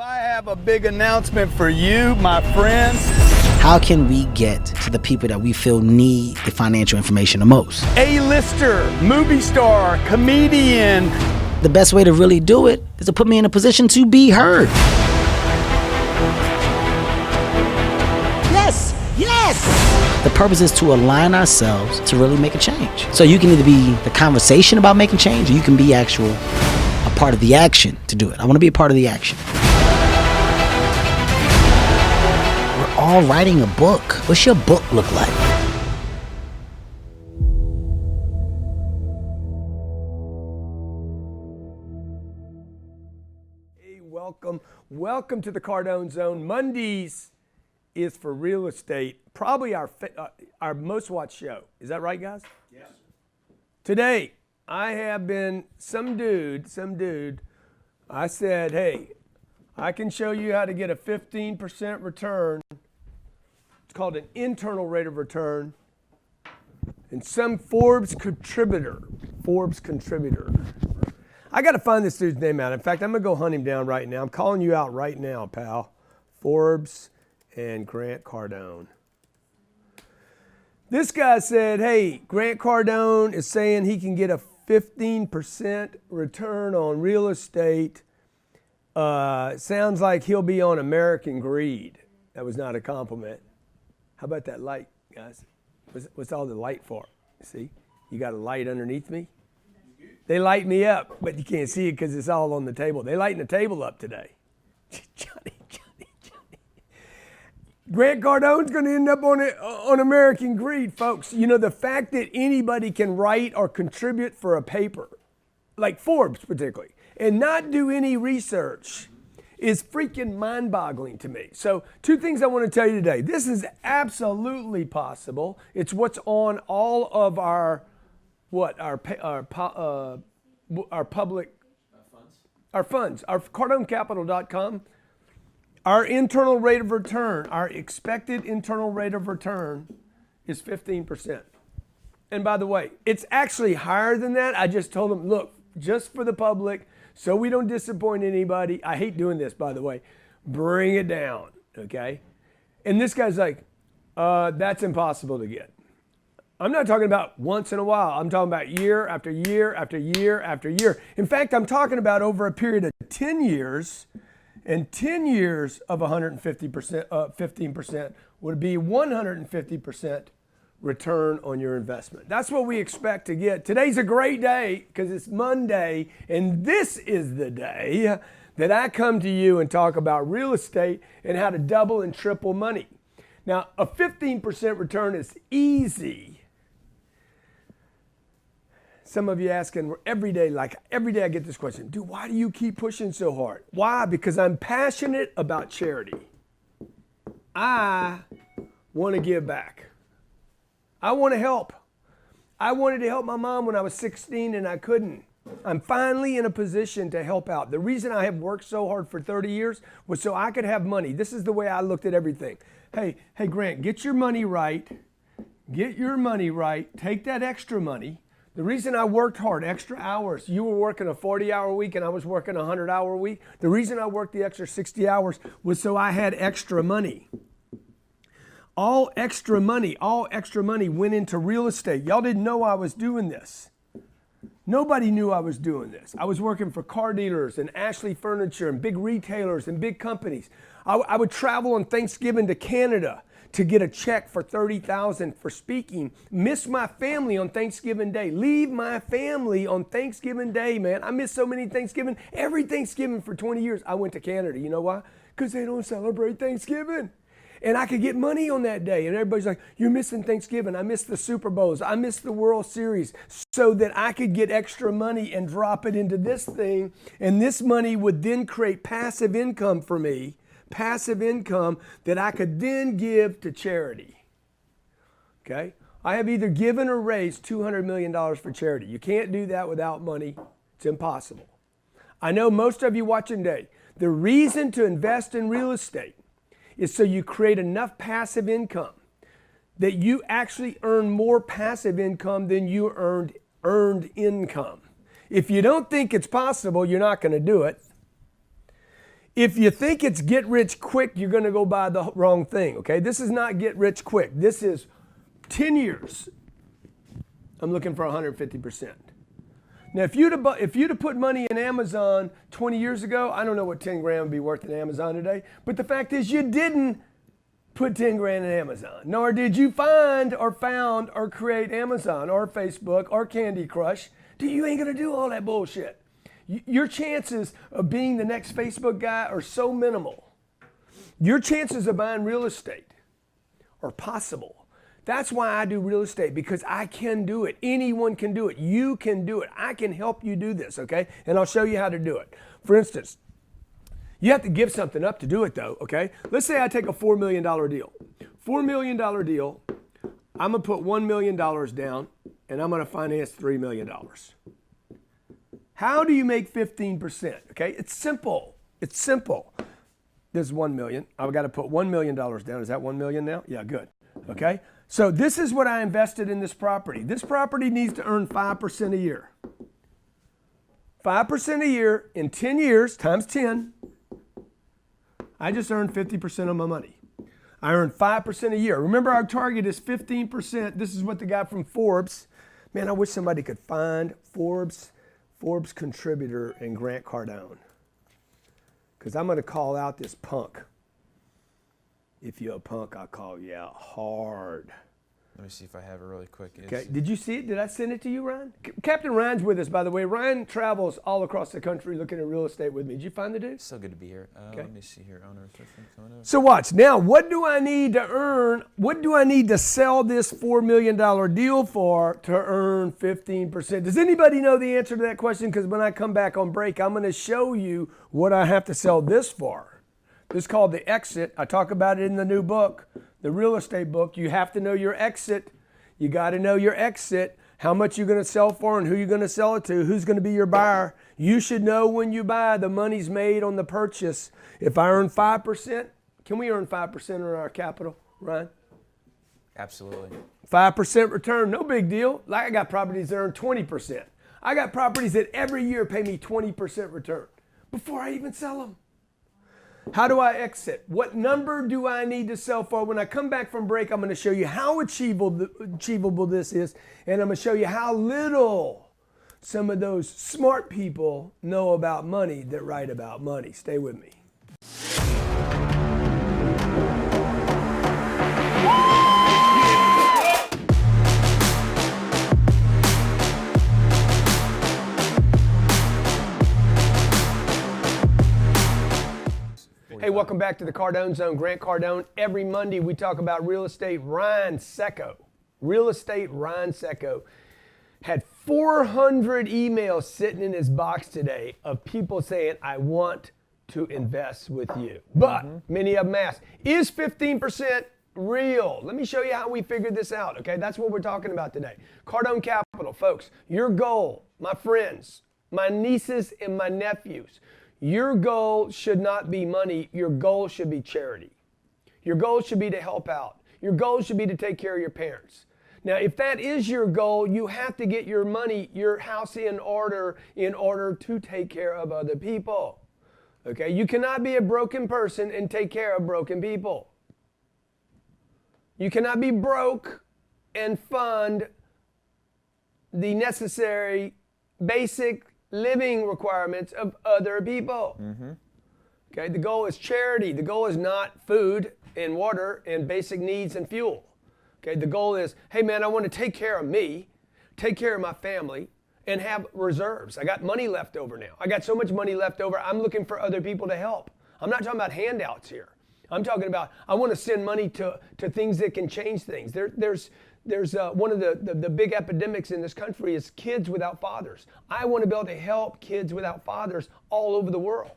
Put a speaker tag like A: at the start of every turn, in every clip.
A: I have a big announcement for you, my friends.
B: How can we get to the people that we feel need the financial information the most?
A: A-lister, movie star, comedian.
B: The best way to really do it is to put me in a position to be heard. Yes! The purpose is to align ourselves to really make a change. So you can either be the conversation about making change, or you can be a part of the action to do it. I want to be a part of the action. We're all writing a book. What's your book look like?
C: Hey, welcome to the Cardone Zone. Mondays is for real estate, probably our most watched show. Is that right, guys? Yes. Today, I have been some dude, I said, hey, I can show you how to get a 15% return. It's called an internal rate of return. And some Forbes contributor. I got to find this dude's name out. In fact, I'm going to go hunt him down right now. I'm calling you out right now, pal. Forbes and Grant Cardone. This guy said, hey, Grant Cardone is saying he can get a 15% return on real estate. Sounds like he'll be on American Greed. That was not a compliment. How about that light, guys? What's all the light for? See, you got a light underneath me? They light me up, but you can't see it because it's all on the table. They lighten the table up today. Johnny. Grant Cardone's going to end up on American Greed, folks. You know, the fact that anybody can write or contribute for a paper, like Forbes particularly, and not do any research is freaking mind-boggling to me. So 2 things I want to tell you today. This is absolutely possible. It's what's on all of our public funds, our CardoneCapital.com. Our internal rate of return, our expected internal rate of return is 15%. And by the way, it's actually higher than that. I just told them, look, just for the public, so we don't disappoint anybody. I hate doing this, by the way. Bring it down, okay? And this guy's like, that's impossible to get. I'm not talking about once in a while. I'm talking about year after year after year after year. In fact, I'm talking about over a period of 10 years. And 10 years of 150%, 15% would be 150% return on your investment. That's what we expect to get. Today's a great day because it's Monday, and this is the day that I come to you and talk about real estate and how to double and triple money. Now, a 15% return is easy. Some of you asking every day I get this question, dude, why do you keep pushing so hard? Why? Because I'm passionate about charity. I want to give back. I want to help. I wanted to help my mom when I was 16 and I couldn't. I'm finally in a position to help out. The reason I have worked so hard for 30 years was so I could have money. This is the way I looked at everything. Hey, Grant, get your money right. Get your money right. Take that extra money. The reason I worked hard, extra hours, you were working a 40-hour week and I was working a 100-hour week. The reason I worked the extra 60 hours was so I had extra money. All extra money went into real estate. Y'all didn't know I was doing this. Nobody knew I was doing this. I was working for car dealers and Ashley Furniture and big retailers and big companies. I would travel on Thanksgiving to Canada to get a check for $30,000 for speaking, miss my family on Thanksgiving Day, leave my family on Thanksgiving Day, man. I miss so many Thanksgiving. Every Thanksgiving for 20 years, I went to Canada. You know why? Because they don't celebrate Thanksgiving. And I could get money on that day. And everybody's like, you're missing Thanksgiving. I missed the Super Bowls. I missed the World Series so that I could get extra money and drop it into this thing. And this money would then create passive income for me. Passive income that I could then give to charity. Okay? I have either given or raised $200 million for charity. You can't do that without money. It's impossible. I know most of you watching today, the reason to invest in real estate is so you create enough passive income that you actually earn more passive income than you earned income. If you don't think it's possible, you're not going to do it. If you think it's get rich quick, you're going to go buy the wrong thing, okay? This is not get rich quick. This is 10 years. I'm looking for 150%. Now, if you'd have put money in Amazon 20 years ago, I don't know what 10 grand would be worth in Amazon today, but the fact is you didn't put 10 grand in Amazon, nor did you find or found or create Amazon or Facebook or Candy Crush. You ain't going to do all that bullshit. Your chances of being the next Facebook guy are so minimal. Your chances of buying real estate are possible. That's why I do real estate, because I can do it. Anyone can do it. You can do it. I can help you do this, okay? And I'll show you how to do it. For instance, you have to give something up to do it though, okay? Let's say I take a $4 million deal. $4 million deal, I'm gonna put $1 million down and I'm gonna finance $3 million. How do you make 15%? Okay, it's simple. It's simple. This is 1 million. I've got to put $1 million down. Is that 1 million now? Yeah, good. Okay, so this is what I invested in this property. This property needs to earn 5% a year. 5% a year in 10 years times 10. I just earned 50% of my money. I earned 5% a year. Remember, our target is 15%. This is what the guy from Forbes, man, I wish somebody could find Forbes contributor and Grant Cardone, because I'm going to call out this punk. If you're a punk, I'll call you out hard.
D: Let me see if I have it really quick.
C: Okay, did you see it? Did I send it to you, Ryan? Captain Ryan's with us, by the way. Ryan travels all across the country looking at real estate with me. Did you find the dude?
D: So good to be here.
C: Okay.
D: Let me see here. Owner coming up.
C: So watch. Now, what do I need to earn? What do I need to sell this $4 million deal for to earn 15%? Does anybody know the answer to that question? Because when I come back on break, I'm going to show you what I have to sell this for. This is called the exit. I talk about it in the new book, the real estate book. You have to know your exit. You got to know your exit, how much you're going to sell for and who you're going to sell it to, who's going to be your buyer. You should know when you buy, the money's made on the purchase. If I earn 5%, can we earn 5% on our capital, Ryan?
D: Absolutely.
C: 5% return, no big deal. Like I got properties that earn 20%. I got properties that every year pay me 20% return before I even sell them. How do I exit? What number do I need to sell for? When I come back from break, I'm going to show you how achievable this is, and I'm going to show you how little some of those smart people know about money that write about money. Stay with me. Hey, welcome back to the Cardone Zone. Grant Cardone. Every Monday we talk about real estate. Ryan Secco had 400 emails sitting in his box today of people saying, I want to invest with you. But many of them asked, is 15% real? Let me show you how we figured this out, okay? That's what we're talking about today. Cardone Capital, folks, your goal, my friends, my nieces and my nephews, your goal should not be money. Your goal should be charity. Your goal should be to help out. Your goal should be to take care of your parents. Now, if that is your goal, you have to get your money, your house in order to take care of other people. Okay? You cannot be a broken person and take care of broken people. You cannot be broke and fund the necessary basic living requirements of other people. Okay, the goal is charity. The goal is not food and water and basic needs and fuel. Okay, the goal is, hey man, I want to take care of me, take care of my family, and have reserves. I got money left over now. I got so much money left over, I'm looking for other people to help. I'm not talking about handouts here. I'm talking about, I want to send money to things that can change things. There's one of the big epidemics in this country is kids without fathers. I want to be able to help kids without fathers all over the world.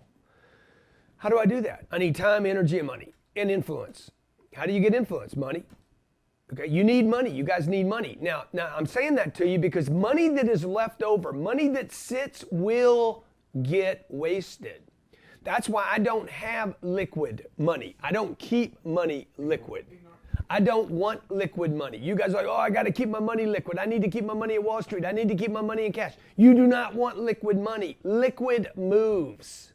C: How do I do that? I need time, energy, and money, and influence. How do you get influence? Money. Okay, you need money. You guys need money. Now I'm saying that to you because money that is left over, money that sits will get wasted. That's why I don't have liquid money. I don't keep money liquid. I don't want liquid money. You guys are like, oh, I got to keep my money liquid. I need to keep my money at Wall Street. I need to keep my money in cash. You do not want liquid money. Liquid moves.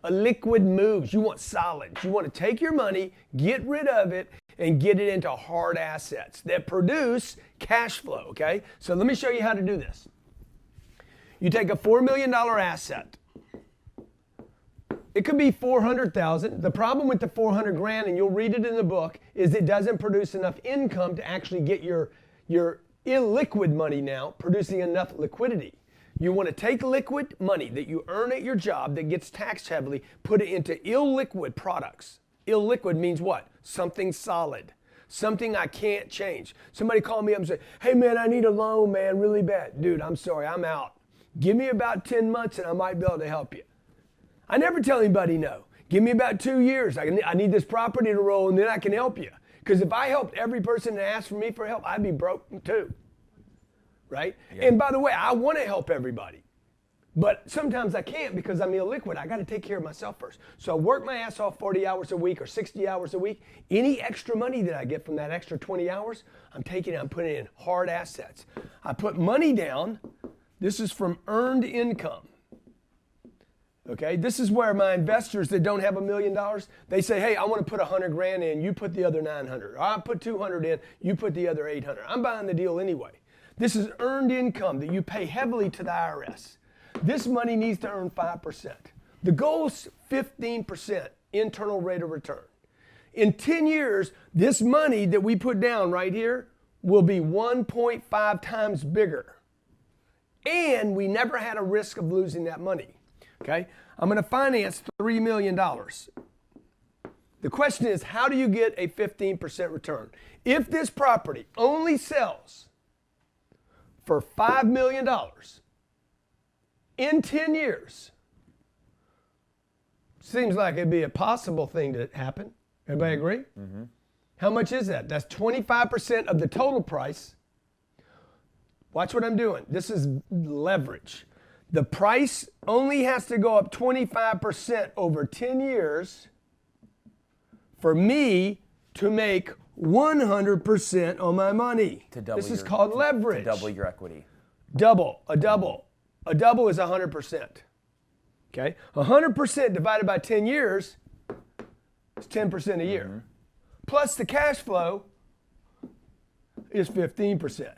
C: A liquid moves. You want solids. You want to take your money, get rid of it, and get it into hard assets that produce cash flow, okay? So let me show you how to do this. You take a $4 million asset. It could be 400,000. The problem with the 400 grand, and you'll read it in the book, is it doesn't produce enough income to actually get your illiquid money now producing enough liquidity. You want to take liquid money that you earn at your job that gets taxed heavily, put it into illiquid products. Illiquid means what? Something solid. Something I can't change. Somebody called me up and said, hey man, I need a loan, man, really bad. Dude, I'm sorry, I'm out. Give me about 10 months and I might be able to help you. I never tell anybody no. Give me about 2 years. I need this property to roll and then I can help you. Because if I helped every person that asked for me for help, I'd be broke too. Right? Yeah. And by the way, I want to help everybody. But sometimes I can't because I'm illiquid. I got to take care of myself first. So I work my ass off 40 hours a week or 60 hours a week. Any extra money that I get from that extra 20 hours, I'm taking it, I'm putting it in hard assets. I put money down. This is from earned income. Okay, this is where my investors that don't have $1 million, they say, hey, I want to put 100 grand in, you put the other 900. Or I put 200 in, you put the other 800. I'm buying the deal anyway. This is earned income that you pay heavily to the IRS. This money needs to earn 5%. The goal is 15% internal rate of return. In 10 years, this money that we put down right here will be 1.5 times bigger. And we never had a risk of losing that money. Okay, I'm going to finance $3 million. The question is, how do you get a 15% return? If this property only sells for $5 million in 10 years, seems like it'd be a possible thing to happen. Everybody agree? Mm-hmm. How much is that? That's 25% of the total price. Watch what I'm doing. This is leverage. The price only has to go up 25% over 10 years for me to make 100% on my money. This is called leverage.
D: To double your equity.
C: Double, a double. A double is 100%. Okay? 100% divided by 10 years is 10% a year. Mm-hmm. Plus the cash flow is 15%.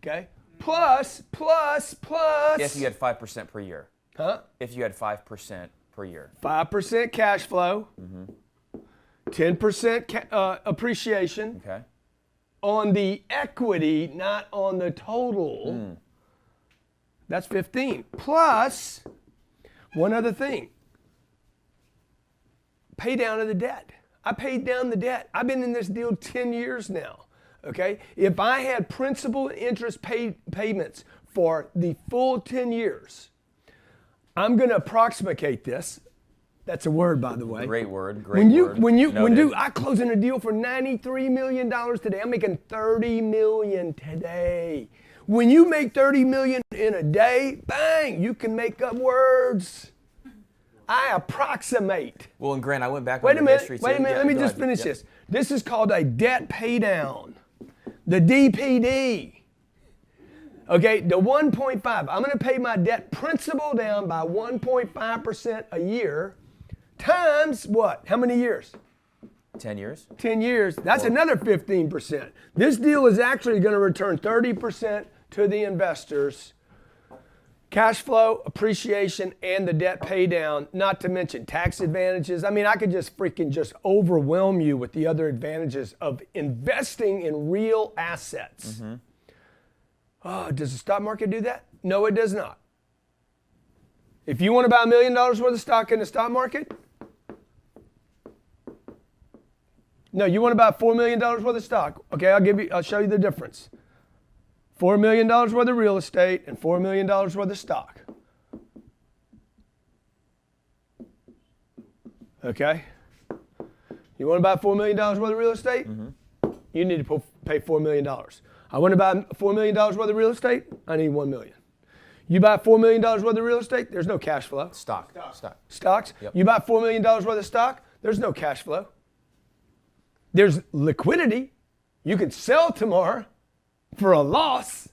C: Okay? Plus.
D: If you had 5% per year.
C: Huh?
D: If you had 5% per year.
C: 5% cash flow. Mm-hmm. 10% appreciation.
D: Okay.
C: On the equity, not on the total. Mm. That's 15. Plus, one other thing. Pay down of the debt. I paid down the debt. I've been in this deal 10 years now. Okay, if I had principal and interest payments for the full 10 years, I'm going to approximate this. That's a word, by the way.
D: Great word.
C: I close in a deal for $93 million today. I'm making $30 million today. When you make $30 million in a day, bang, you can make up words. I approximate.
D: Well, and Grant, I went back.
C: Wait a minute. Let me just finish this. This is called a debt pay down. The DPD. Okay, the 1.5. I'm going to pay my debt principal down by 1.5% a year times what? How many years?
D: 10 years.
C: 10 years. That's another 15%. This deal is actually going to return 30% to the investors. Cash flow, appreciation, and the debt pay down, not to mention tax advantages. I mean, I could just overwhelm you with the other advantages of investing in real assets. Mm-hmm. Oh, does the stock market do that? No, it does not. If you want to buy $1 million worth of stock in the stock market, no, you want to buy $4 million worth of stock. Okay, I'll show you the difference. $4 million worth of real estate and $4 million worth of stock. Okay? You want to buy $4 million worth of real estate? Mm-hmm. You need to pay $4 million. I want to buy $4 million worth of real estate? I need $1 million. You buy $4 million worth of real estate? There's no cash flow. Stocks?
D: Yep.
C: You buy $4 million worth of stock? There's no cash flow. There's liquidity. You can sell tomorrow for a loss.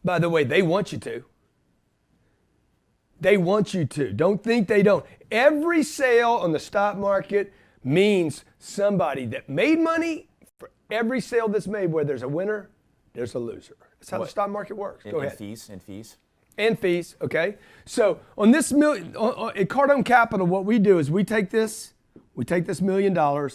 C: By the way, they want you to. They want you to. Don't think they don't. Every sale on the stock market means somebody that made money. For every sale that's made, where there's a winner, there's a loser. That's how the stock market works. Go ahead.
D: And fees.
C: And fees, okay? So on this at Cardone Capital, what we do is we take this $1 million.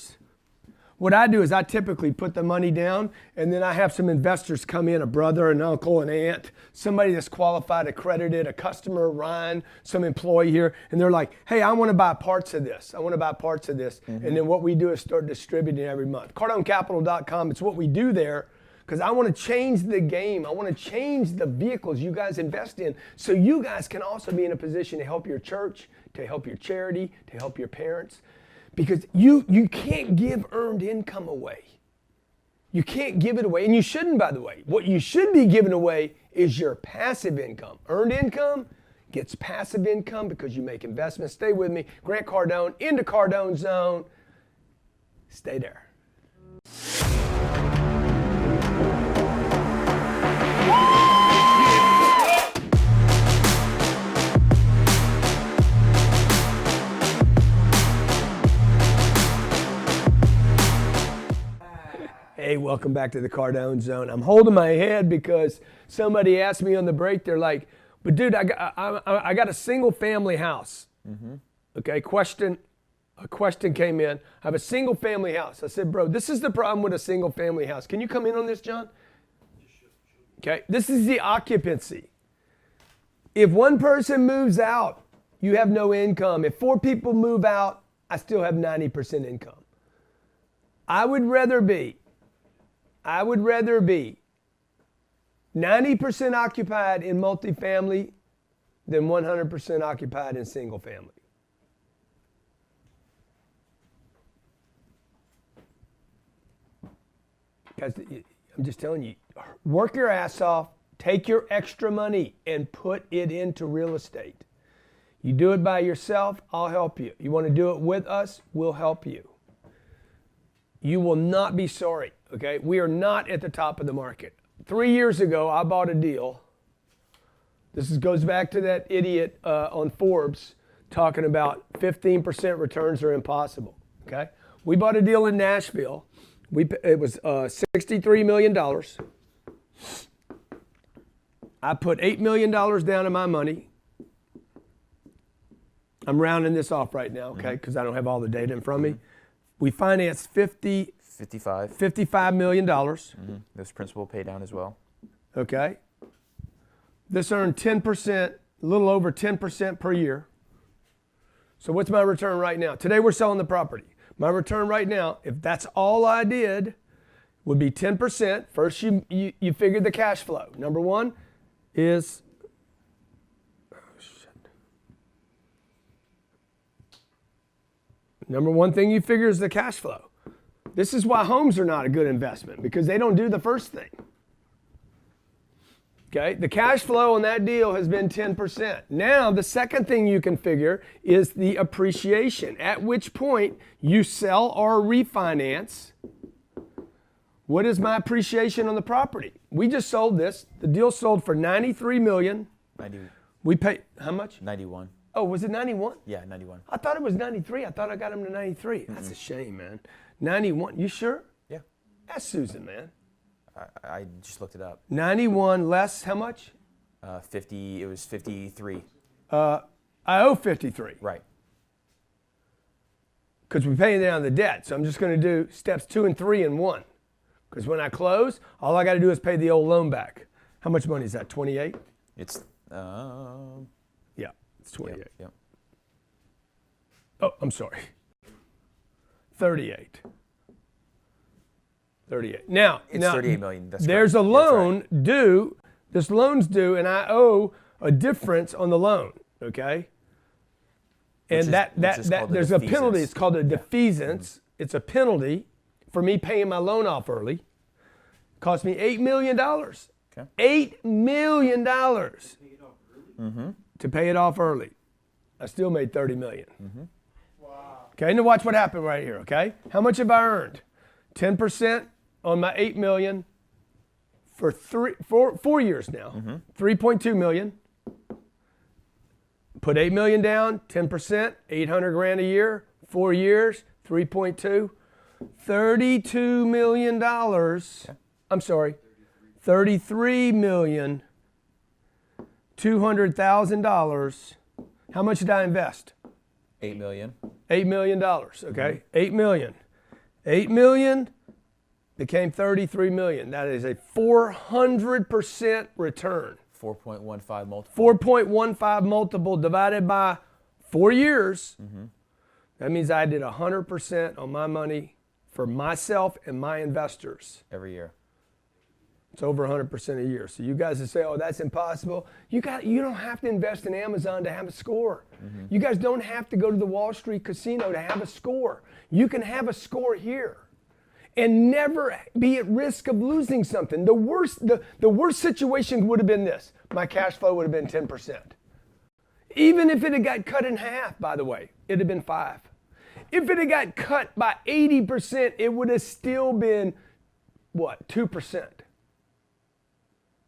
C: What I do is I typically put the money down, and then I have some investors come in, a brother, an uncle, an aunt, somebody that's qualified, accredited, a customer, Ryan, some employee here, and they're like, hey, I want to buy parts of this. I want to buy parts of this. And then what we do is start distributing every month. CardoneCapital.com, it's what we do there, because I want to change the game. I want to change the vehicles you guys invest in, so you guys can also be in a position to help your church, to help your charity, to help your parents. Because you can't give earned income away. You can't give it away, and you shouldn't, by the way. What you should be giving away is your passive income. Earned income gets passive income because you make investments. Stay with me. Grant Cardone, into Cardone Zone. Stay there. Hey, welcome back to the Cardone Zone. I'm holding my head because somebody asked me on the break, they're like, but dude, I got a single family house. Okay, a question came in. I have a single family house. I said, bro, this is the problem with a single family house. Can you come in on this, John? Okay, this is the occupancy. If one person moves out, you have no income. If 4 people move out, I still have 90% income. I would rather be 90% occupied in multifamily than 100% occupied in single family. Guys, I'm just telling you, work your ass off, take your extra money and put it into real estate. You do it by yourself, I'll help you. You want to do it with us, we'll help you. You will not be sorry, okay? We are not at the top of the market. 3 years ago, I bought a deal. This goes back to that idiot on Forbes talking about 15% returns are impossible, okay? We bought a deal in Nashville. It was $63 million. I put $8 million down of my money. I'm rounding this off right now, okay, because I don't have all the data in front of me. We financed $55 million.
D: This principal pay down as well.
C: Okay. This earned 10%, a little over 10% per year. So what's my return right now? Today we're selling the property. My return right now, if that's all I did, would be 10%. First, you figure the cash flow. Number one is, number one thing you figure is the cash flow. This is why homes are not a good investment, because they don't do the first thing. Okay, the cash flow on that deal has been 10%. Now, the second thing you can figure is the appreciation, at which point you sell or refinance. What is my appreciation on the property? We just sold this. The deal sold for $93 million.
D: 90.
C: We paid, how much?
D: 91.
C: Oh, was it 91?
D: Yeah, 91.
C: I thought it was 93. I thought I got him to 93. That's a shame, man. 91. You sure?
D: Yeah.
C: That's Susan, man.
D: I just looked it up.
C: 91 less how much?
D: 50. It was 53.
C: I owe 53.
D: Right.
C: Because we're paying down the debt. So I'm just going to do steps 2 and 3 in 1. Because when I close, all I got to do is pay the old loan back. How much money is that? 28?
D: It's
C: Yeah, it's 28.
D: Yep.
C: Oh, I'm sorry. 38. 38. Now,
D: it's 38 million. That's
C: there's
D: correct.
C: a loan
D: Right.
C: due. This loan's due, and I owe a difference on the loan. Okay. And there's a penalty. It's called a defeasance. It's a penalty for me paying my loan off early. Cost me $8 million.
D: Okay.
C: $8 million to pay it off early. I still made $30 million. Wow. Okay, now watch what happened right here, okay? How much have I earned? 10% on my $8 million for 4 years now. 3.2 million put $8 million down, 10%, 800 grand a year, 4 years, 3.2, $32 million. I'm sorry, $33,200,000. How much did I invest?
D: $8 million.
C: $8 million, okay? $8 million. $8 million became $33 million. That is a 400% return.
D: 4.15 multiple.
C: 4.15 multiple divided by 4 years. That means I did 100% on my money for myself and my investors.
D: Every year.
C: It's over 100% a year. So you guys will say, oh, that's impossible. You don't have to invest in Amazon to have a score. You guys don't have to go to the Wall Street casino to have a score. You can have a score here and never be at risk of losing something. The worst situation would have been this. My cash flow would have been 10%. Even if it had got cut in half, by the way, it'd have been 5. If it had got cut by 80%, it would have still been, what, 2%?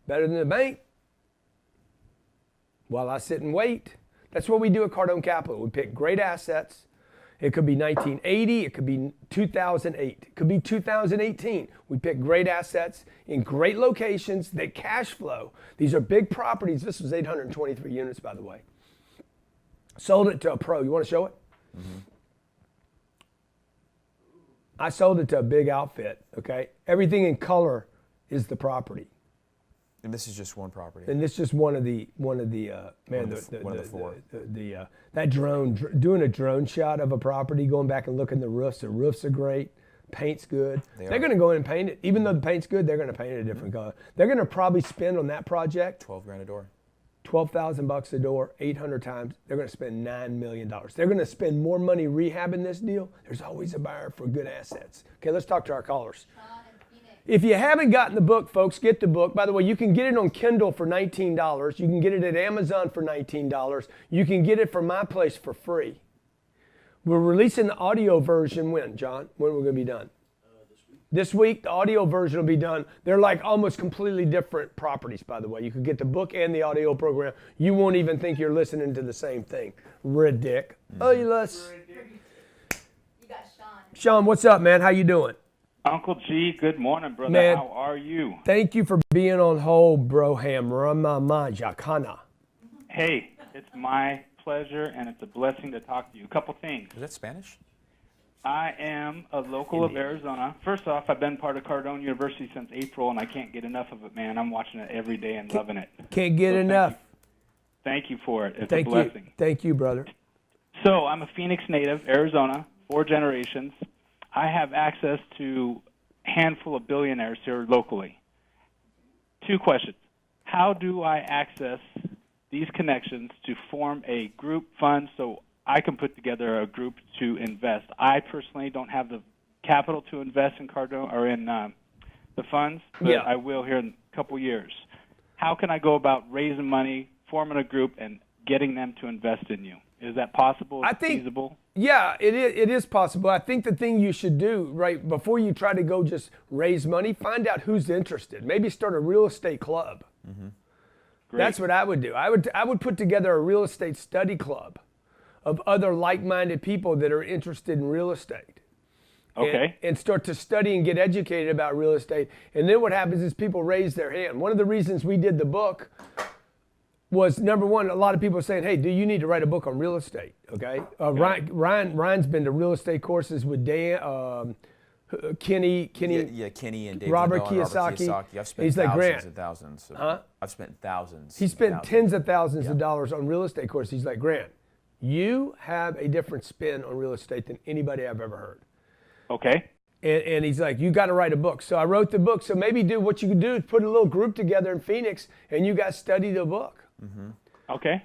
C: Better than the bank. While I sit and wait. That's what we do at Cardone Capital. We pick great assets. It could be 1980. It could be 2008. It could be 2018. We pick great assets in great locations that cash flow. These are big properties. This was 823 units, by the way. Sold it to a pro. You want to show it? I sold it to a big outfit, okay? Everything in color is the property.
D: And this is just one property.
C: And this is just one of the that drone, doing a drone shot of a property, going back and looking at the roofs. The roofs are great. Paint's good. They're going to go in and paint it. Even though the paint's good, they're going to paint it a different color. They're going to probably spend on that project
D: 12 grand a door.
C: $12,000 a door, 800 times. They're going to spend $9 million. They're going to spend more money rehabbing this deal. There's always a buyer for good assets. Okay, let's talk to our callers. If you haven't gotten the book, folks, get the book. By the way, you can get it on Kindle for $19. You can get it at Amazon for $19. You can get it from my place for free. We're releasing the audio version when, John? When we're going to be done? This week, the audio version will be done. They're like almost completely different properties, by the way. You could get the book and the audio program. You won't even think you're listening to the same thing. Ridiculous.
E: You got Sean.
C: Sean, what's up, man? How you doing?
F: Uncle G, good morning, brother.
C: Man,
F: how are you?
C: Thank you for being on hold, Broham. Ramama Jakana.
F: Hey, it's my pleasure and it's a blessing to talk to you. A couple things.
D: Is that Spanish?
F: I am a local of Arizona. First off, I've been part of Cardone University since April, and I can't get enough of it, man. I'm watching it every day and loving it.
C: Can't get enough.
F: Thank you for it. It's
C: Thank
F: a blessing.
C: you. Thank you, brother.
F: So I'm a Phoenix native, Arizona, 4 generations. I have access to a handful of billionaires here locally. 2 questions. How do I access these connections to form a group fund so I can put together a group to invest? I personally don't have the capital to invest in Cardone or in the funds, but
C: Yeah.
F: I will here in a couple years. How can I go about raising money, forming a group, and getting them to invest in you? Is that possible?
C: I think-
F: feasible?
C: Yeah, it is possible. I think the thing you should do, right, before you try to go just raise money, find out who's interested. Maybe start a real estate club.
F: Great.
C: That's what I would do. I would put together a real estate study club of other like-minded people that are interested in real estate.
F: Okay.
C: And start to study and get educated about real estate. And then what happens is people raise their hand. One of the reasons we did the book was, number one, a lot of people are saying, hey, do you need to write a book on real estate? Okay. Ryan's been to real estate courses with Dan, Kenny.
D: Yeah, Kenny and David
C: Robert
D: Bell and
C: Kiyosaki.
D: I've spent
C: He's like,
D: thousands
C: Grant.
D: and thousands.
C: Huh?
D: I've spent thousands.
C: He spent tens of thousands of
D: Yeah.
C: dollars on real estate courses. He's like, Grant, you have a different spin on real estate than anybody I've ever heard.
F: Okay.
C: And he's like, you got to write a book. So I wrote the book. So maybe what you could do is put a little group together in Phoenix and you guys study the book.
F: Okay.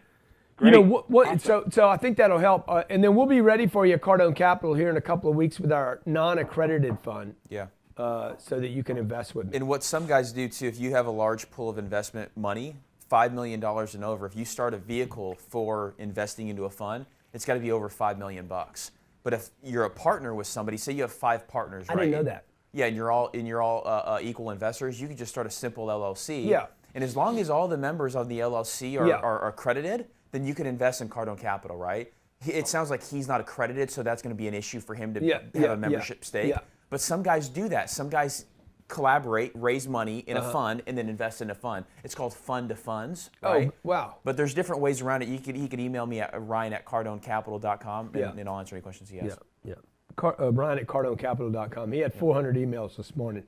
C: You
F: Great.
C: know what? So I think that'll help, and then we'll be ready for you at Cardone Capital here in a couple of weeks with our non-accredited fund,
D: Yeah.
C: so that you can invest with me.
D: And what some guys do too, if you have a large pool of investment money, $5 million and over, if you start a vehicle for investing into a fund, it's got to be over $5 million. But if you're a partner with somebody, say you have 5 partners,
C: I
D: right?
C: didn't know that.
D: Yeah, and you're all equal investors. You can just start a simple LLC.
C: Yeah.
D: And as long as all the members on the LLC are accredited, then you can invest in Cardone Capital, right? It sounds like he's not accredited, so that's going to be an issue for him to have a membership stake.
C: Yeah.
D: But some guys do that. Some guys collaborate, raise money in a fund, and then invest in a fund. It's called fund to funds, right?
C: Oh, wow.
D: But there's different ways around it. He could email me at ryan@cardonecapital.com, and I'll answer any questions he has.
C: Yeah. Brian at CardoneCapital.com. He had 400 emails this morning.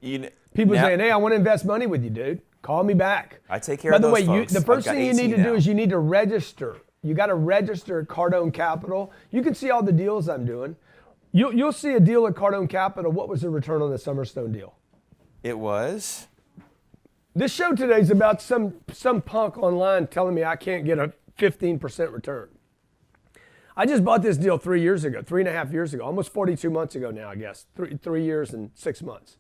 C: People
D: Now-
C: saying, hey, I want to invest money with you, dude. Call me back.
D: I take care
C: By
D: of
C: the
D: those
C: way,
D: folks.
C: the first
D: I've got
C: thing you need to
D: 18
C: do
D: now.
C: is you need to register. You got to register at Cardone Capital. You can see all the deals I'm doing. You'll see a deal at Cardone Capital. What was the return on the Summerstone deal?
D: It was.
C: This show today is about some punk online telling me I can't get a 15% return. I just bought this deal 3 years ago, 3.5 years ago, almost 42 months ago now, I guess, 3 years and 6 months.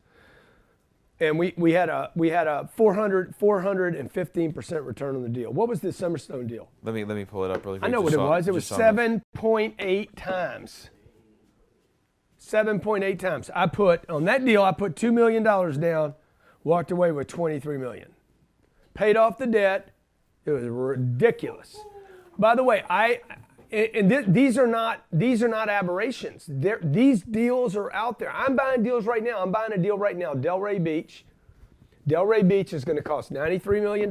C: And we had a 415% return on the deal. What was the Summerstone deal?
D: Let me pull it up really quick.
C: I know what it was. It was 7.8 times. 7.8 times. On that deal, I put $2 million down, walked away with $23 million. Paid off the debt. It was ridiculous. By the way, these are not aberrations. These deals are out there. I'm buying deals right now. I'm buying a deal right now. Delray Beach. Delray Beach is going to cost $93 million.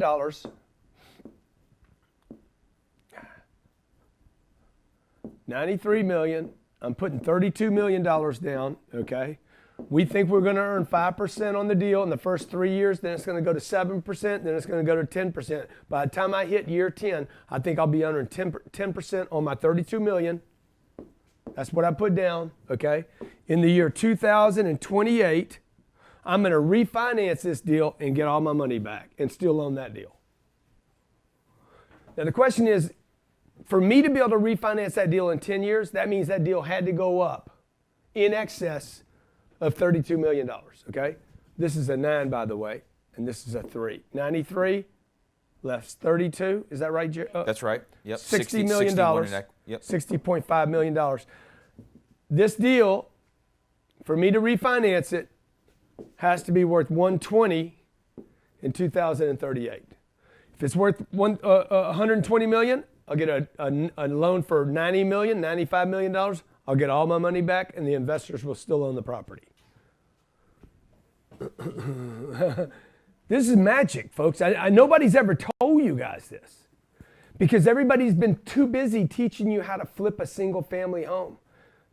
C: $93 million. I'm putting $32 million down, okay? We think we're going to earn 5% on the deal in the first 3 years, then it's going to go to 7%, then it's going to go to 10%. By the time I hit year 10, I think I'll be earning 10% on my $32 million. That's what I put down, okay? In the year 2028, I'm going to refinance this deal and get all my money back and still own that deal. Now the question is, for me to be able to refinance that deal in 10 years, that means that deal had to go up in excess of $32 million, okay? This is a 9, by the way, and this is a 3. 93 less 32, is that right,
D: That's right. Yep.
C: $60 million,
D: Yep.
C: $60.5 million. This deal, for me to refinance it, has to be worth 120 in 2038. If it's worth 120 million, I'll get a loan for $90 million, $95 million. I'll get all my money back, and the investors will still own the property. This is magic, folks. Nobody's ever told you guys this because everybody's been too busy teaching you how to flip a single-family home.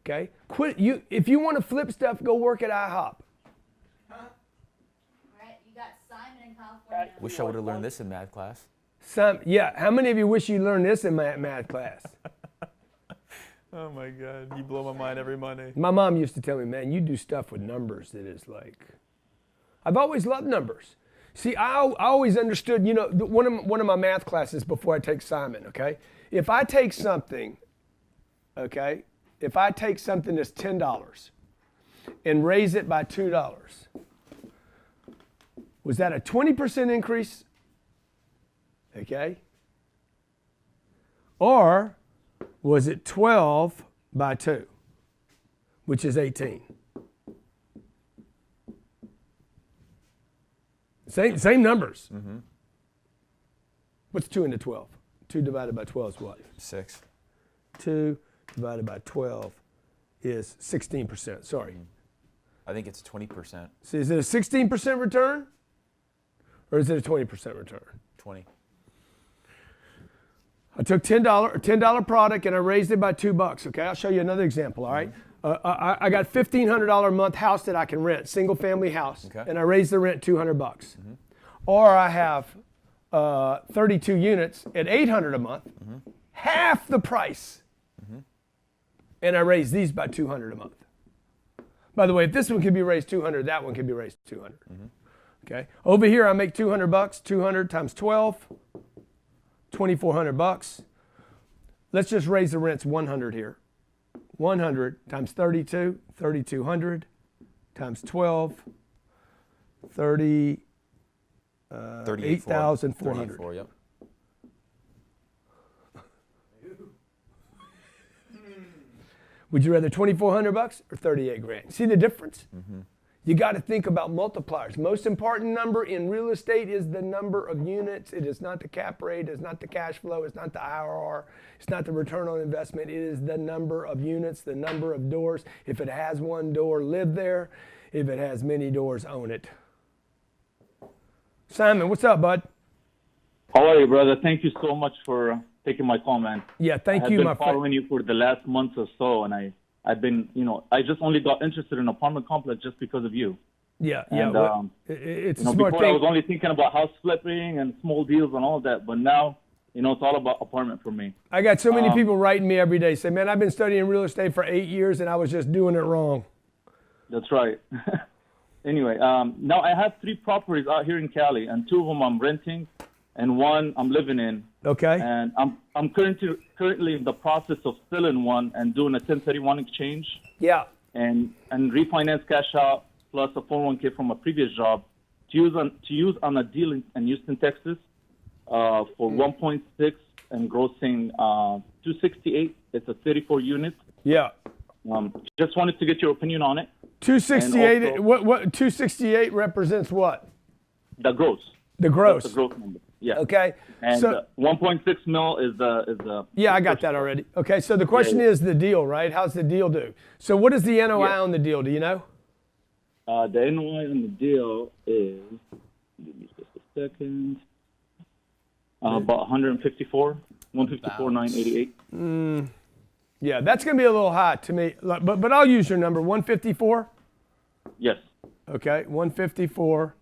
C: Okay, if you want to flip stuff, go work at IHOP.
E: All right, you got Simon in California.
D: Wish I would have learned this in math class.
C: How many of you wish you learned this in math class?
D: Oh my God, you blow my mind every Monday.
C: My mom used to tell me, man, you do stuff with numbers that is like, I've always loved numbers. See, I always understood, one of my math classes before I take Simon, okay? If I take something that's $10 and raise it by $2, was that a 20% increase? Okay? Or was it 12 by 2, which is 18? Same numbers. Mm-hmm. What's 2 into 12? 2 divided by 12 is what?
D: 6.
C: 2 divided by 12 is 16%. Sorry.
D: I think it's 20%.
C: So is it a 16% return? Or is it a 20% return?
D: 20.
C: I took $10 product and I raised it by $2. Okay, I'll show you another example. All right, I got $1,500 a month house that I can rent, single family house,
D: okay.
C: and I raised the rent $200. Mm-hmm. Or I have 32 units at $800 a month, half the price, and I raised these by $200 a month. By the way, if this one can be raised $200, that one can be raised $200. Okay, over here I make $200. 200 times 12. $2,400. Let's just raise the rents 100 here. 100 times 32, 3,200 times 12, 38,400.
D: 34, yep.
C: Would you rather $2,400 or 38 grand? See the difference? You got to think about multipliers. Most important number in real estate is the number of units. It is not the cap rate. It's not the cash flow. It's not the IRR. It's not the return on investment. It is the number of units, the number of doors. If it has one door, live there. If it has many doors, own it. Simon, what's up, bud?
G: How are you, brother? Thank you so much for taking my call, man.
C: Yeah, thank you, my
G: I've been
C: friend.
G: following you for the last month or so, and I've been, I just only got interested in apartment complex just because of you.
C: Yeah,
G: And,
C: well, it's a smart
G: before
C: thing.
G: I was only thinking about house flipping and small deals and all that, but now, it's all about apartment for me.
C: I got so many people writing me every day say, man, I've been studying real estate for 8 years and I was just doing it wrong.
G: That's right. Anyway, now I have 3 properties out here in Cali, and 2 of them I'm renting, and 1 I'm living in.
C: Okay.
G: And I'm currently in the process of selling 1 and doing a 1031 exchange.
C: Yeah.
G: And refinance cash out plus a 401k from a previous job to use on a deal in Houston, Texas, for 1.6 and grossing 268. It's a 34 unit.
C: Yeah.
G: Just wanted to get your opinion on it.
C: 268.
G: And also-
C: What 268 represents what?
G: The gross.
C: The gross.
G: That's the gross number. Yeah.
C: Okay.
G: And
C: So
G: 1.6 mil is the.
C: yeah, I got that already. Okay. So the question is the deal, right? How's the deal do? So what is the NOI
G: Yeah.
C: on the deal? Do you know?
G: The NOI on the deal is. Give me just a second. About 154, 154,988.
C: Yeah, that's going to be a little high to me. But I'll use your number. 154.
G: Yes.
C: Okay, 154.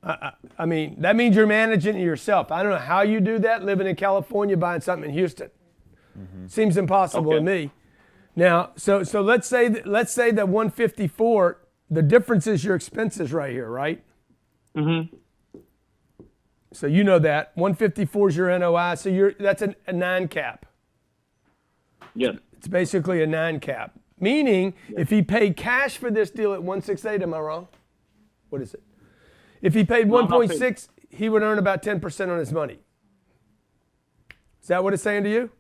C: I mean, that means you're managing it yourself. I don't know how you do that living in California buying something in Houston. Seems impossible to
G: Okay.
C: me. Now, so let's say that 154, the difference is your expenses right here, right?
G: Mm-hmm.
C: So you know that 154 is your NOI. So that's a 9 cap.
G: Yes.
C: It's basically a 9 cap. Meaning, if he paid cash for this deal at 168, am I wrong? What is it? If he paid
G: No, I'm not
C: 1.6, he would earn about 10% on his money. Is that what it's saying to you?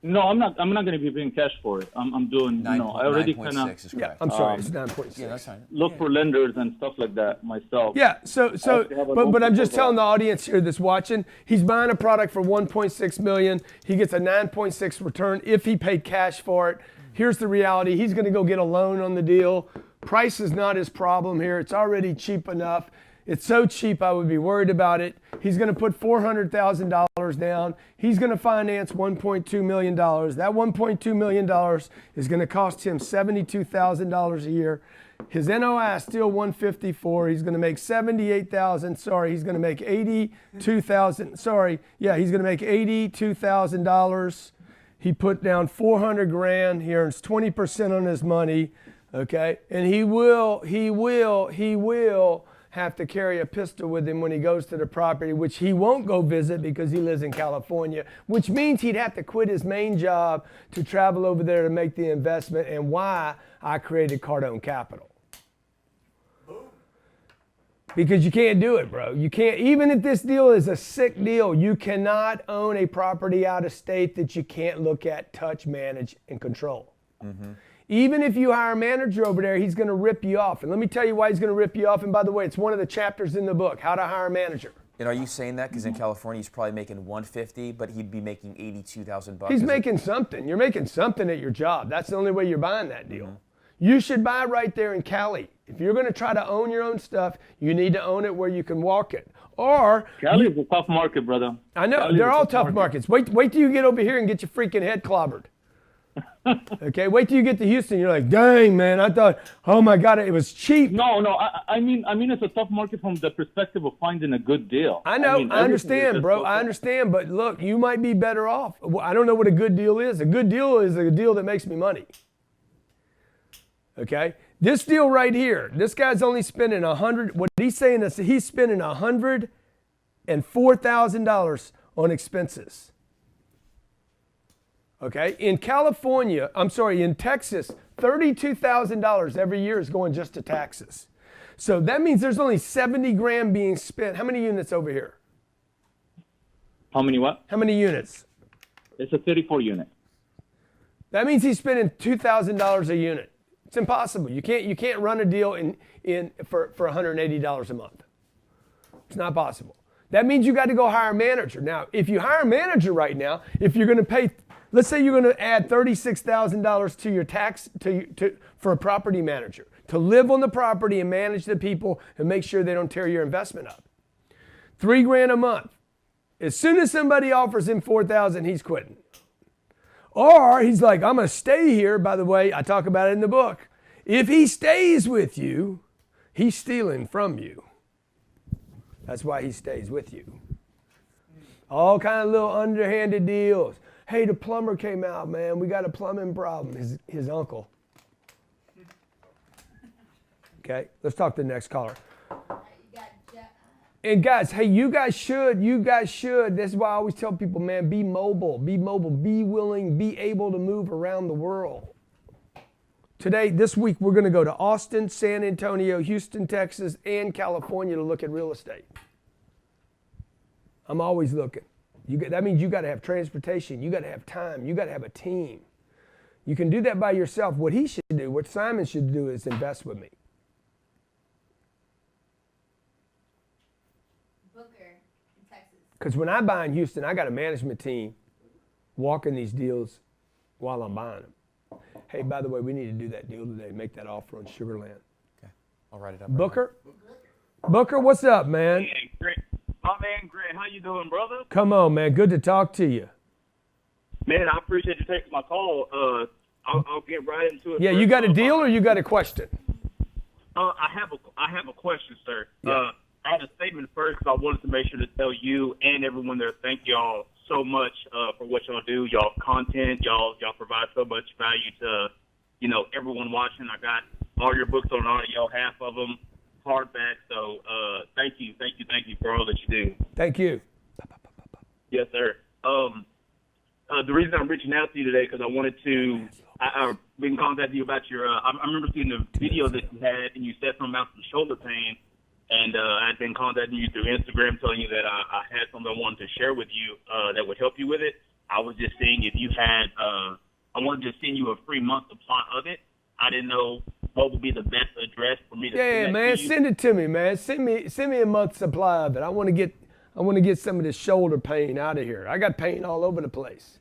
G: No, I'm not going to be paying cash for it. I'm doing, I already kind of
D: is
C: Yeah,
D: correct.
C: I'm sorry, it's 9.6.
D: Yeah, that's fine.
G: look for lenders and stuff like that myself.
C: Yeah, so
G: actually have a
C: but
G: loan
C: I'm just
G: proposal.
C: telling the audience here that's watching, he's buying a product for 1.6 million. He gets a 9.6 return if he paid cash for it. Here's the reality. He's going to go get a loan on the deal. Price is not his problem here. It's already cheap enough. It's so cheap I would be worried about it. He's going to put $400,000 down. He's going to finance $1.2 million. That $1.2 million is going to cost him $72,000 a year. His NOI is still 154. He's going to make 78,000. Sorry, he's going to make 82,000. Sorry, yeah, he's going to make $82,000. He put down 400 grand. He earns 20% on his money. Okay, and he will have to carry a pistol with him when he goes to the property, which he won't go visit because he lives in California, which means he'd have to quit his main job to travel over there to make the investment, and why I created Cardone Capital. Because you can't do it, bro. You can't, even if this deal is a sick deal, you cannot own a property out of state that you can't look at, touch, manage, and control. Even if you hire a manager over there, he's going to rip you off. And let me tell you why he's going to rip you off. And by the way, it's one of the chapters in the book, How to Hire a Manager.
D: And are you saying that because in California he's probably making 150, but he'd be making 82,000 bucks?
C: He's making something. You're making something at your job. That's the only way you're buying that deal. You should buy right there in Cali. If you're going to try to own your own stuff, you need to own it where you can walk it. Or
G: Cali is a tough market, brother.
C: I know
G: Cali is
C: they're
G: a
C: all tough markets. Wait till you get over here and get your freaking head clobbered. Okay, wait till you get to Houston. You're like, dang, man, I thought, oh my God, it was cheap.
G: No, I mean it's a tough market from the perspective of finding a good deal.
C: I know,
G: mean,
C: I
G: everything is
C: understand,
G: just
C: bro.
G: so
C: I
G: tough.
C: understand, but look, you might be better off. Well, I don't know what a good deal is. A good deal is a deal that makes me money. Okay, this deal right here, this guy's only spending what he's saying is he's spending $104,000 on expenses. Okay, in Texas, $32,000 every year is going just to taxes. So that means there's only 70 grand being spent. How many units over here?
G: How many what?
C: How many units?
G: It's a 34 unit.
C: That means he's spending $2,000 a unit. It's impossible. You can't run a deal for $180 a month. It's not possible. That means you got to go hire a manager. Now, if you hire a manager right now, if you're going to pay, let's say you're going to add $36,000 to your tax for a property manager to live on the property and manage the people and make sure they don't tear your investment up. $3,000 a month. As soon as somebody offers him $4,000, he's quitting. Or he's like, I'm going to stay here. By the way, I talk about it in the book. If he stays with you, he's stealing from you. That's why he stays with you. All kind of little underhanded deals. Hey, the plumber came out, man. We got a plumbing problem. His uncle. Okay, let's talk to the next caller. And guys, hey, you guys should. That's why I always tell people, man, be mobile, be willing, be able to move around the world. Today, this week, we're going to go to Austin, San Antonio, Houston, Texas, and California to look at real estate. I'm always looking. That means you got to have transportation. You got to have time. You got to have a team. You can do that by yourself. What he should do, what Simon should do is invest with me. Because when I buy in Houston, I got a management team walking these deals while I'm buying them. Hey, by the way, we need to do that deal today. Make that offer on Sugarland.
D: Okay, I'll write it up.
C: Booker? Booker, what's up, man?
H: Hey, Grant. My man, Grant, how you doing, brother?
C: Come on, man. Good to talk to you.
H: Man, I appreciate you taking my call. I'll get right into it.
C: Yeah, you got a deal or you got a question?
H: I have a question, sir.
C: Yeah.
H: I had a statement first because I wanted to make sure to tell you and everyone there, thank y'all so much for what y'all do. Y'all content, y'all provide so much value to, everyone watching. I got all your books on audio, half of them hardback. So thank you for all that you do.
C: Thank you.
H: Yes, sir. The reason I'm reaching out to you today because I wanted to. I've been contacting you about your. I remember seeing the video that you had, and you said something about some shoulder pain. And I've been contacting you through Instagram, telling you that I had something I wanted to share with you that would help you with it. I was just seeing if you had. I wanted to send you a free month supply of it. I didn't know what would be the best address for me to.
C: Yeah, man, send it to me, man. Send me a month supply of it. I want to get some of this shoulder pain out of here. I got pain all over the place.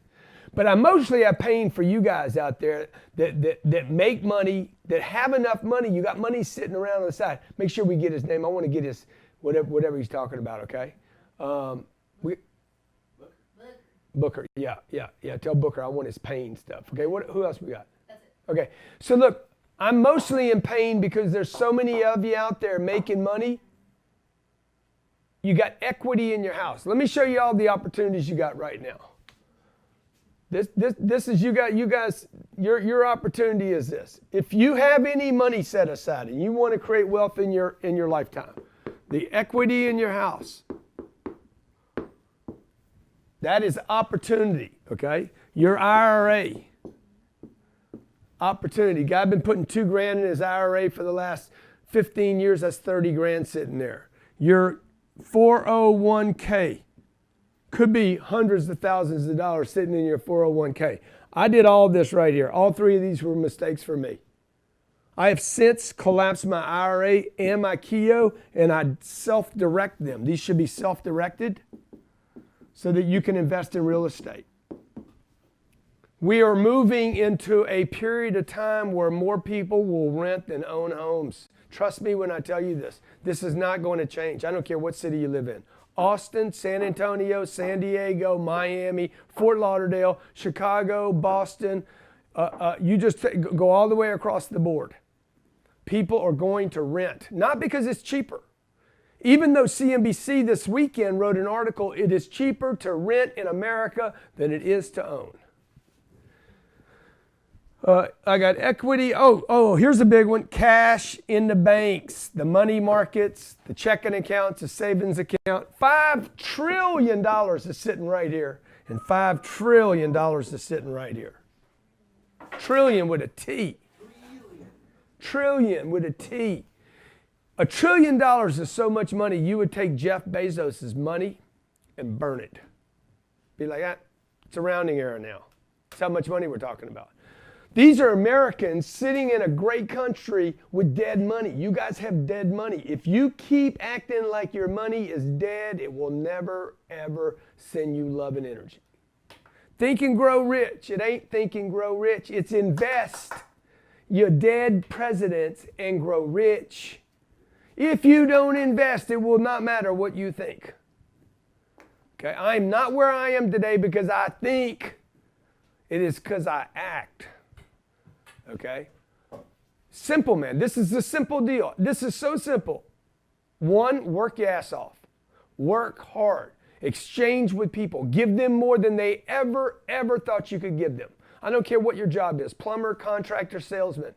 C: But I mostly have pain for you guys out there that make money, that have enough money. You got money sitting around on the side. Make sure we get his name. I want to get his whatever he's talking about. Okay. Booker. Yeah. Tell Booker I want his pain stuff. Okay. Who else we got?
E: That's it.
C: Okay. So look, I'm mostly in pain because there's so many of you out there making money. You got equity in your house. Let me show you all the opportunities you got right now. This is you guys. Your opportunity is this. If you have any money set aside and you want to create wealth in your lifetime, the equity in your house, that is opportunity. Okay, your IRA, opportunity. Guy been putting $2,000 in his IRA for the last 15 years. That's 30 grand sitting there. Your 401k. Could be hundreds of thousands of dollars sitting in your 401k. I did all this right here. All three of these were mistakes for me. I have since collapsed my IRA and my Keogh, and I self-direct them. These should be self-directed so that you can invest in real estate. We are moving into a period of time where more people will rent than own homes. Trust me when I tell you this. This is not going to change. I don't care what city you live in. Austin, San Antonio, San Diego, Miami, Fort Lauderdale, Chicago, Boston. You just go all the way across the board. People are going to rent, not because it's cheaper. Even though CNBC this weekend wrote an article, it is cheaper to rent in America than it is to own. I got equity. Oh, here's a big one. Cash in the banks, the money markets, the checking accounts, the savings account. $5 trillion is sitting right here, and $5 trillion is sitting right here. Trillion with a T. Trillion with a T. $1 trillion is so much money, you would take Jeff Bezos' money and burn it. Be like, it's a rounding error now. That's how much money we're talking about. These are Americans sitting in a great country with dead money. You guys have dead money. If you keep acting like your money is dead, it will never, ever send you love and energy. Think and grow rich. It ain't think and grow rich. It's invest your dead presidents and grow rich. If you don't invest, it will not matter what you think. Okay, I'm not where I am today because I think. It is because I act. Okay? Simple, man. This is a simple deal. This is so simple. One, work your ass off. Work hard. Exchange with people. Give them more than they ever thought you could give them. I don't care what your job is. Plumber, contractor, salesman.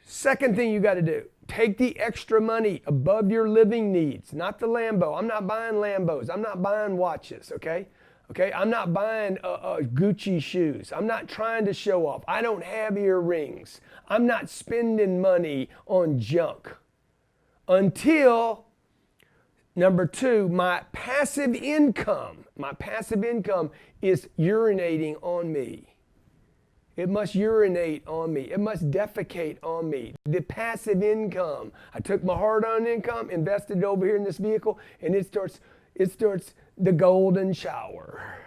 C: Second thing you got to do. Take the extra money above your living needs. Not the Lambo. I'm not buying Lambos. I'm not buying watches, okay? Okay, I'm not buying Gucci shoes. I'm not trying to show off. I don't have earrings. I'm not spending money on junk. Until, number two, my passive income is urinating on me. It must urinate on me. It must defecate on me. The passive income. I took my hard-earned income, invested it over here in this vehicle, and it starts the golden shower.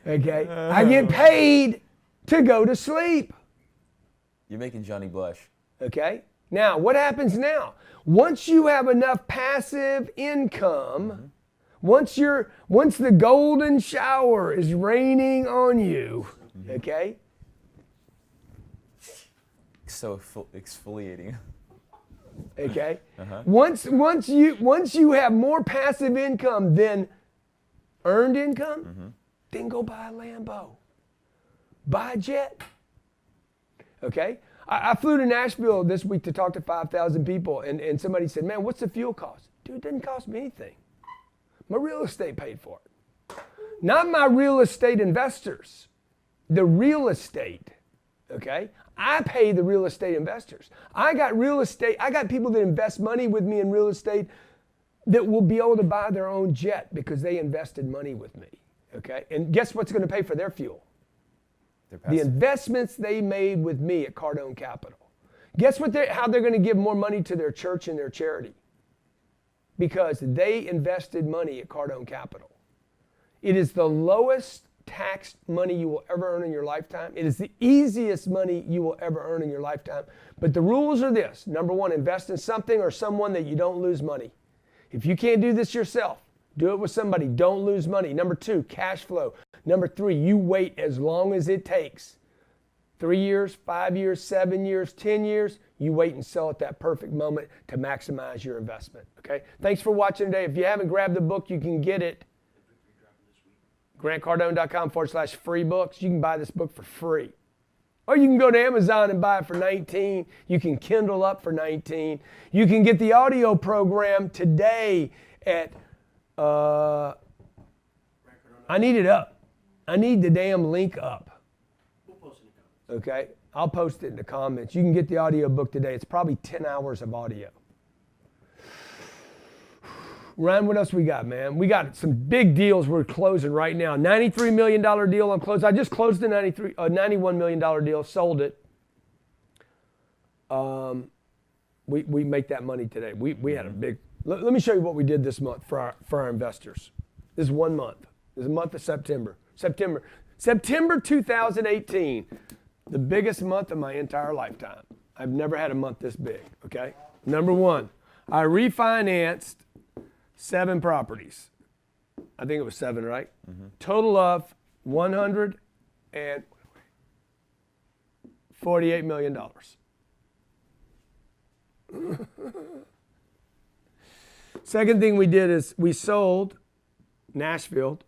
C: Okay? I get paid to go to sleep.
D: You're making Johnny blush.
C: Okay? Now, what happens now? Once you have enough passive income, once the golden shower is raining on you, okay?
D: So exfoliating.
C: Okay? Once you have more passive income than earned income, then go buy a Lambo. Buy a jet. Okay? I flew to Nashville this week to talk to 5,000 people, and somebody said, man, what's the fuel cost? Dude, it doesn't cost me anything. My real estate paid for it. Not my real estate investors. The real estate. Okay? I pay the real estate investors. I got real estate. I got people that invest money with me in real estate that will be able to buy their own jet because they invested money with me. Okay? And guess what's going to pay for their fuel? The investments they made with me at Cardone Capital. Guess how they're going to give more money to their church and their charity? Because they invested money at Cardone Capital. It is the lowest taxed money you will ever earn in your lifetime. It is the easiest money you will ever earn in your lifetime. But the rules are this. Number one, invest in something or someone that you don't lose money. If you can't do this yourself, do it with somebody. Don't lose money. Number two, cash flow. Number three, you wait as long as it takes. 3 years, 5 years, 7 years, 10 years, you wait and sell at that perfect moment to maximize your investment. Okay? Thanks for watching today. If you haven't grabbed the book, you can get it. GrantCardone.com/free books. You can buy this book for free. Or you can go to Amazon and buy it for $19. You can Kindle up for $19. You can get the audio program today at, I need it up. I need the damn link up.
B: We'll post it in the comments.
C: Okay? I'll post it in the comments. You can get the audio book today. It's probably 10 hours of audio. Ryan, what else we got, man? We got some big deals we're closing right now. $93 million deal I'm closing. I just closed the $91 million deal, sold it. We make that money today. We had a big, let me show you what we did this month for our investors. This is 1 month. This is the month of September. September 2018, the biggest month of my entire lifetime. I've never had a month this big, okay? Number one, I refinanced 7 properties. I think it was 7, right? Total of $148 million. Second thing we did is we sold Nashville,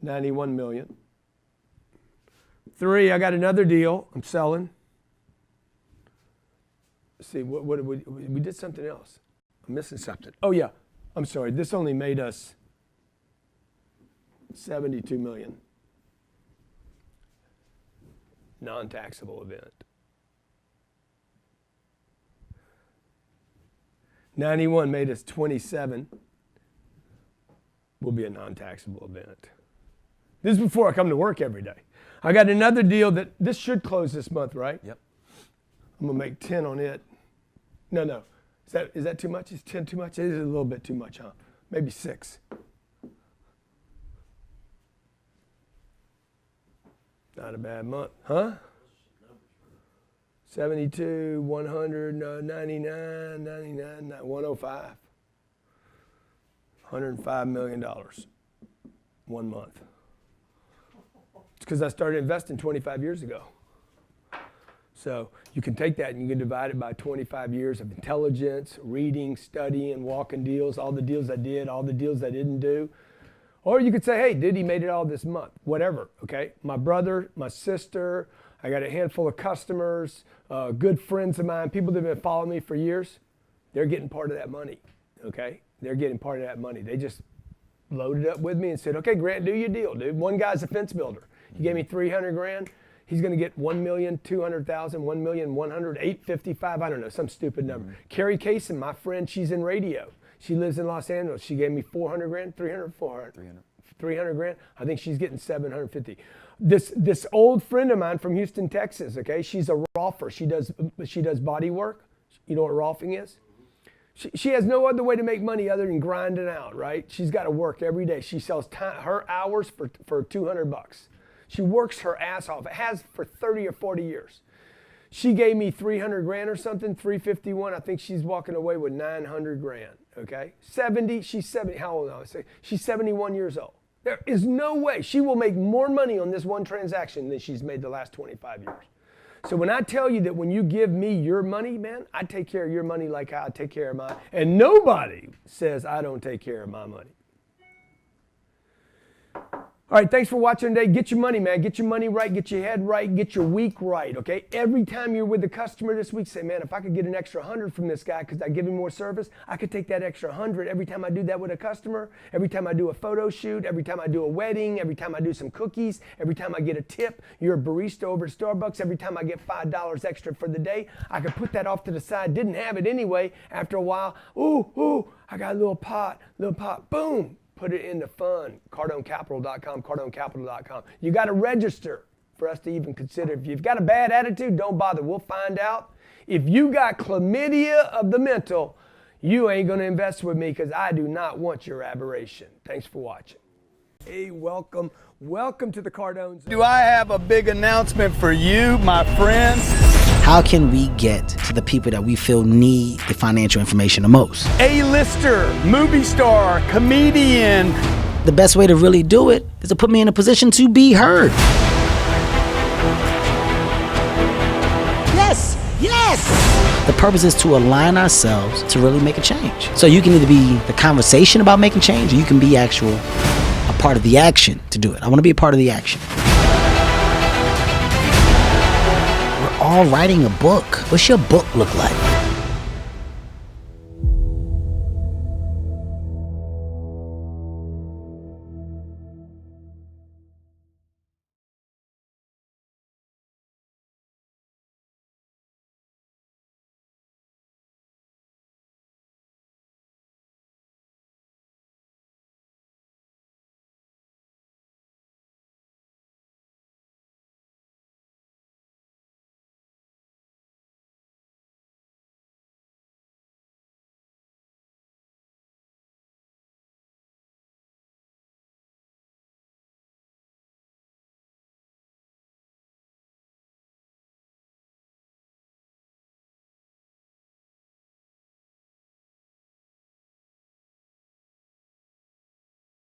C: $91 million. 3, I got another deal I'm selling. Let's see, what did we did something else. I'm missing something. Oh yeah, I'm sorry. This only made us $72 million. Non-taxable event. 91 made us 27. Will be a non-taxable event. This is before I come to work every day. I got another deal that this should close this month, right?
D: Yep.
C: I'm gonna make 10 on it. No. Is that too much? Is 10 too much? It is a little bit too much, huh? Maybe 6. Not a bad month, huh? 72, 100, 99, 99, 105. $105 million 1 month. It's because I started investing 25 years ago. So you can take that and you can divide it by 25 years of intelligence, reading, studying, walking deals, all the deals I did, all the deals I didn't do. Or you could say, hey, dude, he made it all this month, whatever, okay? My brother, my sister, I got a handful of customers, good friends of mine, people that have been following me for years, they're getting part of that money, okay? They're getting part of that money. They just loaded up with me and said, okay, Grant, do your deal, dude. One guy's a fence builder. He gave me 300 grand. He's going to get 1,200,000, 1,100,000, 855, I don't know, some stupid number. Carrie Kaysen, my friend, she's in radio. She lives in Los Angeles. She gave me 400 grand, 300, 400. 300 grand. I think she's getting 750. This old friend of mine from Houston, Texas, okay? She's a rolfer. She does body work. You know what rolfing is? She has no other way to make money other than grinding out, right? She's got to work every day. She sells her hours for $200. She works her ass off. It has for 30 or 40 years. She gave me 300 grand or something, 351. I think she's walking away with 900 grand, okay? 70, she's 70, how old now? She's 71 years old. There is no way she will make more money on this one transaction than she's made the last 25 years. So when I tell you that when you give me your money, man, I take care of your money like I take care of mine. And nobody says I don't take care of my money. All right, thanks for watching today. Get your money, man. Get your money right. Get your head right. Get your week right, okay? Every time you're with the customer this week, say, man, if I could get an extra 100 from this guy because I give him more service, I could take that extra 100 every time I do that with a customer, every time I do a photo shoot, every time I do a wedding, every time I do some cookies, every time I get a tip. You're a barista over at Starbucks. Every time I get $5 extra for the day, I could put that off to the side. Didn't have it anyway. After a while, ooh, I got a little pot, boom. Put it into fund, cardonecapital.com, cardonecapital.com. You got to register for us to even consider. If you've got a bad attitude, don't bother. We'll find out. If you got chlamydia of the mental, you ain't going to invest with me because I do not want your aberration. Thanks for watching. Hey, welcome to the Cardones.
A: Do I have a big announcement for you, my friends?
B: How can we get to the people that we feel need the financial information the most?
A: A-lister, movie star, comedian.
B: The best way to really do it is to put me in a position to be heard. Yes! The purpose is to align ourselves to really make a change. So you can either be the conversation about making change, or you can be a part of the action to do it. I want to be a part of the action. We're all writing a book. What's your book look like?